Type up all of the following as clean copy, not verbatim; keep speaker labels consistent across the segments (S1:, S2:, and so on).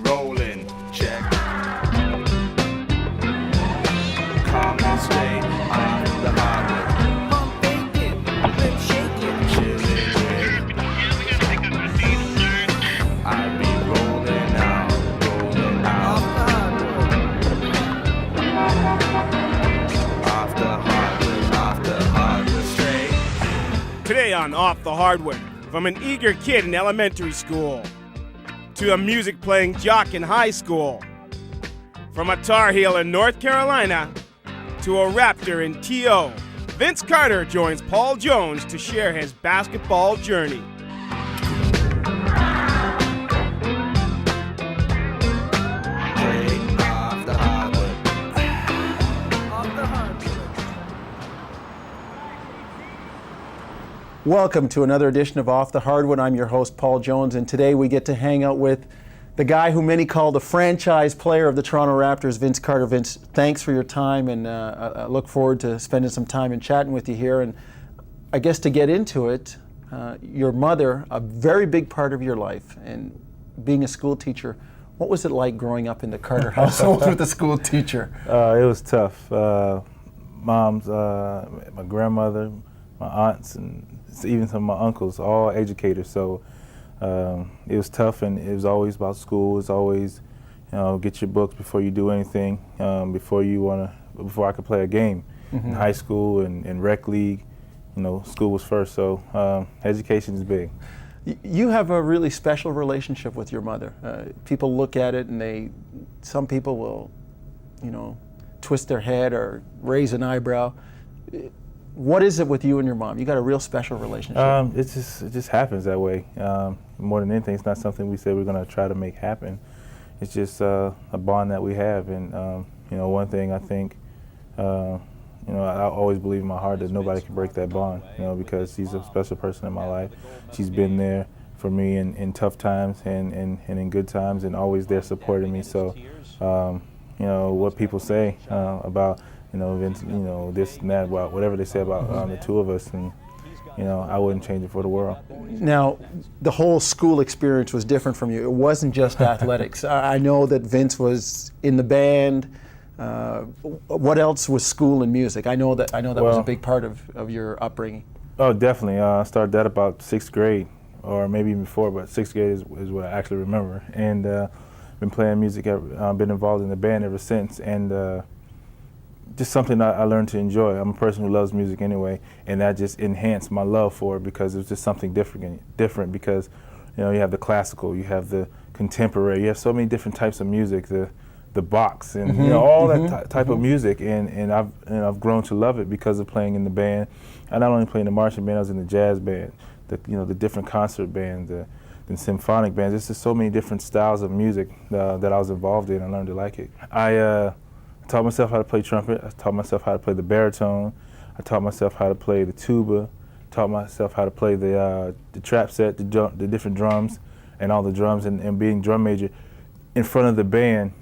S1: rolling, check. Calm and stay on the hardwood.
S2: Pump faking, lip shaking,
S1: Chillin' with. I be rolling out, rolling
S2: off
S1: out.
S2: the hardwood.
S1: Off the hardwood, straight.
S3: Today on Off the Hardwood, from an eager kid in elementary school to a music-playing jock in high school, from a Tar Heel in North Carolina to a Raptor in TO, Vince Carter joins Paul Jones to share his basketball journey.
S1: Straight off the hardwood.
S2: Off the hardwood.
S4: Welcome to another edition of Off the Hardwood. I'm your host, Paul Jones, and today we get to hang out with the guy who many call the franchise player of the Toronto Raptors, Vince Carter. Vince, thanks for your time, and I look forward to spending some time and chatting with you here. And I guess to get into it, your mother, a very big part of your life, and being a school teacher, what was it like growing up in the Carter household with a school teacher?
S5: It was tough. Moms, my grandmother, my aunts, and even some of my uncles, all educators. So it was tough, and it was always about school. It was always, get your books before you do anything. Before I could play a game in high school and rec league, school was first. So education is big.
S4: You have a really special relationship with your mother. People look at it and some people will, twist their head or raise an eyebrow. What is it with you and your mom? You got a real special relationship.
S5: It just happens that way. More than anything, it's not something we say we're going to try to make happen. It's just a bond that we have. And one thing I think, I always believe in my heart that nobody can break that bond. Because she's a special person in my life. She's been there for me in tough times and in good times, and always there supporting me. So, what people say about Vince, this and that, about whatever they say about the two of us, and I wouldn't change it for the world.
S4: Now, the whole school experience was different from you. It wasn't just athletics. I know that Vince was in the band. What else was school and music? I know that was a big part of your upbringing.
S5: Oh, definitely. I started that about 6th grade, or maybe even before, but 6th grade is what I actually remember. And been playing music, been involved in the band ever since, and just something I learned to enjoy. I'm a person who loves music anyway, and that just enhanced my love for it because it was just something different because, you have the classical, you have the contemporary, you have so many different types of music, the box, and all that type of music, and I've grown to love it because of playing in the band. I not only played in the marching band, I was in the jazz band, the different concert bands, the symphonic bands. There's just so many different styles of music that I was involved in. I learned to like it. I taught myself how to play trumpet. I taught myself how to play the baritone. I taught myself how to play the tuba. Taught myself how to play the trap set, the different drums, and all the drums. And being drum major, in front of the band,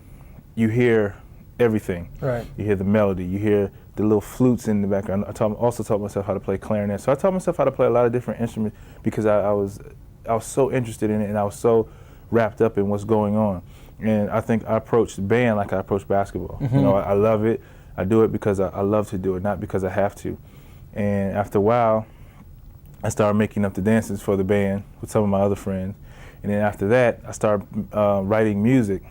S5: you hear everything. Right. You hear the melody. You hear the little flutes in the background. I also taught myself how to play clarinet. So I taught myself how to play a lot of different instruments because I was so interested in it, and I was so wrapped up in what's going on. And I think I approached the band like I approached basketball. I love it. I do it because I love to do it, not because I have to. And after a while, I started making up the dances for the band with some of my other friends. And then after that, I started writing music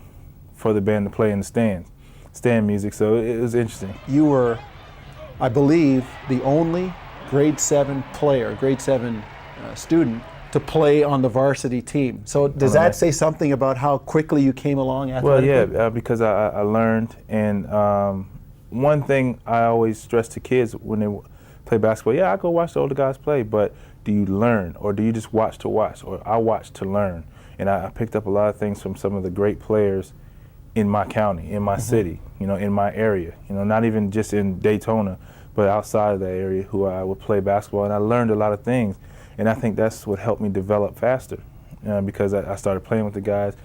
S5: for the band to play in the stand music. So it was interesting.
S4: You were, I believe, the only grade 7 student to play on the varsity team. So does that say something about how quickly you came along athletically?
S5: Well, yeah, because I learned, and one thing I always stress to kids when they play basketball, I go watch the older guys play, but do you learn, or do you just watch to watch? Or I watch to learn. And I picked up a lot of things from some of the great players in my county, in my city, in my area, not even just in Daytona, but outside of that area who I would play basketball, and I learned a lot of things. And I think that's what helped me develop faster because I started playing with the guys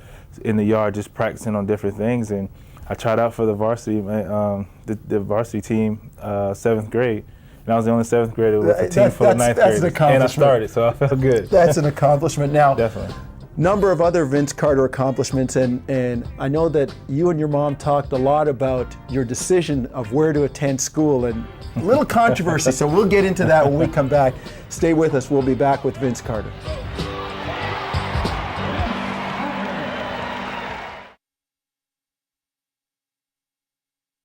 S5: in the yard, just practicing on different things. And I tried out for the varsity, the varsity team, 7th grade. And I was the only 7th grader with a team full of 9th graders.
S4: An accomplishment.
S5: And I started, so I felt good.
S4: That's an accomplishment. Now,
S5: definitely.
S4: number of other Vince Carter accomplishments, and I know that you and your mom talked a lot about your decision of where to attend school, and a little controversy, so we'll get into that when we come back. Stay with us. We'll be back with Vince Carter.